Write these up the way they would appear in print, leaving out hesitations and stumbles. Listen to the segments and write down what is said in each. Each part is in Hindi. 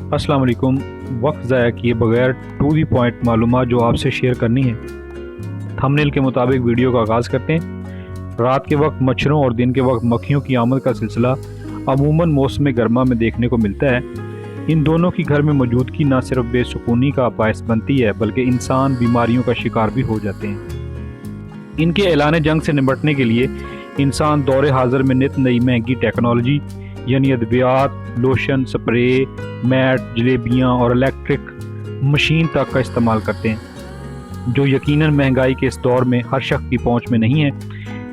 अस्सलाम वालेकुम। वक्त ज़ाया किए बगैर टू दी पॉइंट मालूमात जो आपसे शेयर करनी है। थंबनेल के मुताबिक वीडियो का आगाज़ करते हैं। रात के वक्त मच्छरों और दिन के वक्त मक्खियों की आमद का सिलसिला अमूमन मौसम गर्मा में देखने को मिलता है। इन दोनों की घर में मौजूदगी न सिर्फ बेसुकूनी का बायस बनती है बल्कि इंसान बीमारियों का शिकार भी हो जाते हैं। इनके ऐलान जंग से निपटने के लिए इंसान दौरे हाजिर में नित नई महंगी टेक्नोलॉजी यानी अद्वियात, लोशन, स्प्रे, मैट, जलेबियाँ और इलेक्ट्रिक मशीन तक का इस्तेमाल करते हैं, जो यकीनन महंगाई के इस दौर में हर शख्स की पहुंच में नहीं है।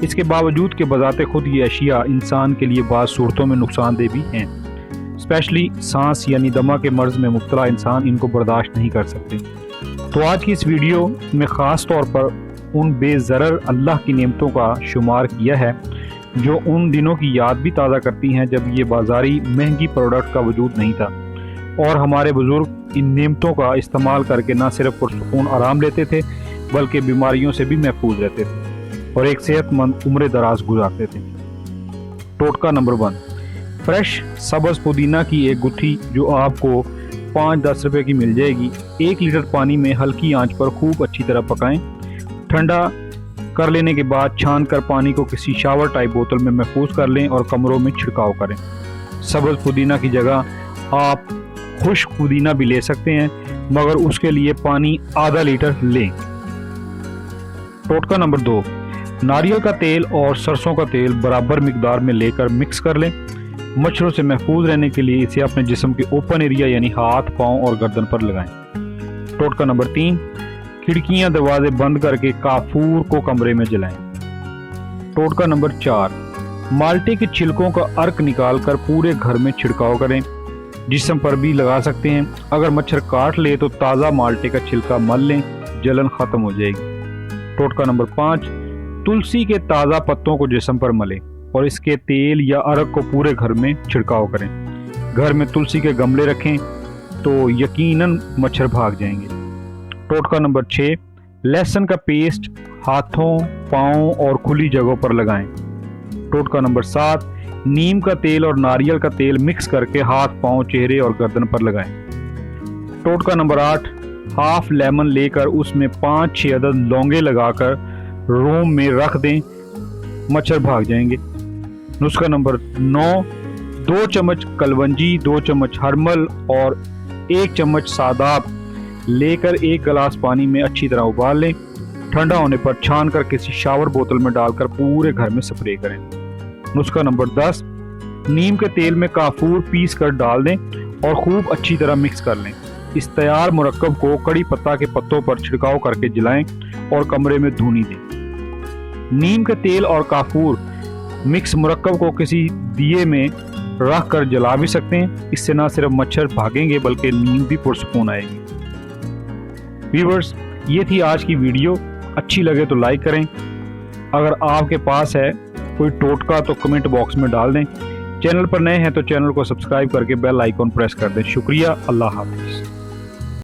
इसके बावजूद के बजाते खुद ये अशिया इंसान के लिए बाज़ सूरतों में नुकसानदेह भी हैं। स्पेशली सांस यानी दमा के मर्ज़ में मुब्तला इंसान इनको बर्दाश्त नहीं कर सकते। तो आज की इस वीडियो में ख़ास तौर पर उन बेज़रर अल्लाह की नेमतों का शुमार किया है जो उन दिनों की याद भी ताज़ा करती हैं जब ये बाज़ारी महंगी प्रोडक्ट का वजूद नहीं था और हमारे बुज़ुर्ग इन नेमतों का इस्तेमाल करके न सिर्फ पुरसुकून आराम लेते थे बल्कि बीमारियों से भी महफूज रहते थे और एक सेहतमंद उम्र दराज गुजारते थे। टोटका नंबर 1, फ्रेश सब्ज़ पुदीना की एक गुत्थी जो आपको 5-10 रुपये की मिल जाएगी। 1 लीटर पानी में हल्की आंच पर खूब अच्छी तरह पकाएं। ठंडा कर लेने के बाद छान कर पानी को किसी शावर टाइप बोतल में महफूज कर लें और कमरों में छिड़काव करें। सब्ज़ पुदीना की जगह आप खुश्क पुदीना भी ले सकते हैं, मगर उसके लिए पानी आधा लीटर लें। टोटका नंबर 2, नारियल का तेल और सरसों का तेल बराबर मिकदार में लेकर मिक्स कर लें। मच्छरों से महफूज रहने के लिए इसे अपने जिस्म के ओपन एरिया यानी हाथ, पाँव और गर्दन पर लगाएं। टोटका नंबर 3, खिड़कियां दरवाजे बंद करके काफूर को कमरे में जलाएं। टोटका नंबर 4, माल्टे के छिलकों का अर्क निकालकर पूरे घर में छिड़काव करें। जिस्म पर भी लगा सकते हैं। अगर मच्छर काट ले तो ताज़ा माल्टे का छिलका मल लें, जलन ख़त्म हो जाएगी। टोटका नंबर 5, तुलसी के ताज़ा पत्तों को जिस्म पर मलें और इसके तेल या अर्क को पूरे घर में छिड़काव करें। घर में तुलसी के गमले रखें तो यकीनन मच्छर भाग जाएंगे। टोटका नंबर 6, लहसुन का पेस्ट हाथों, पाँव और खुली जगहों पर लगाएं। टोटका नंबर 7, नीम का तेल और नारियल का तेल मिक्स करके हाथ, पाँव, चेहरे और गर्दन पर लगाएं। टोटका नंबर 8, हाफ लेमन लेकर उसमें 5-6 अदद लौंगे लगाकर रूम में रख दें, मच्छर भाग जाएंगे। नुस्खा नंबर 9, 2 चम्मच कलवंजी, 2 चम्मच हरमल और 1 चम्मच सादाब लेकर 1 गिलास पानी में अच्छी तरह उबाल लें। ठंडा होने पर छान कर किसी शावर बोतल में डालकर पूरे घर में स्प्रे करें। नुस्खा नंबर 10, नीम के तेल में काफूर पीस कर डाल दें और खूब अच्छी तरह मिक्स कर लें। इस तैयार मुरक्कब को कड़ी पत्ता के पत्तों पर छिड़काव करके जलाएं और कमरे में धूनी दें। नीम के तेल और काफूर मिक्स मुरक्कब को किसी दिए में रख कर जला भी सकते हैं। इससे न सिर्फ मच्छर भागेंगे बल्कि नींद भी पुरसुकून आएगी। व्यूअर्स, ये थी आज की वीडियो। अच्छी लगे तो लाइक करें। अगर आपके पास है कोई टोटका तो कमेंट बॉक्स में डाल दें। चैनल पर नए हैं तो चैनल को सब्सक्राइब करके बेल आइकॉन प्रेस कर दें। शुक्रिया। अल्लाह हाफिज़।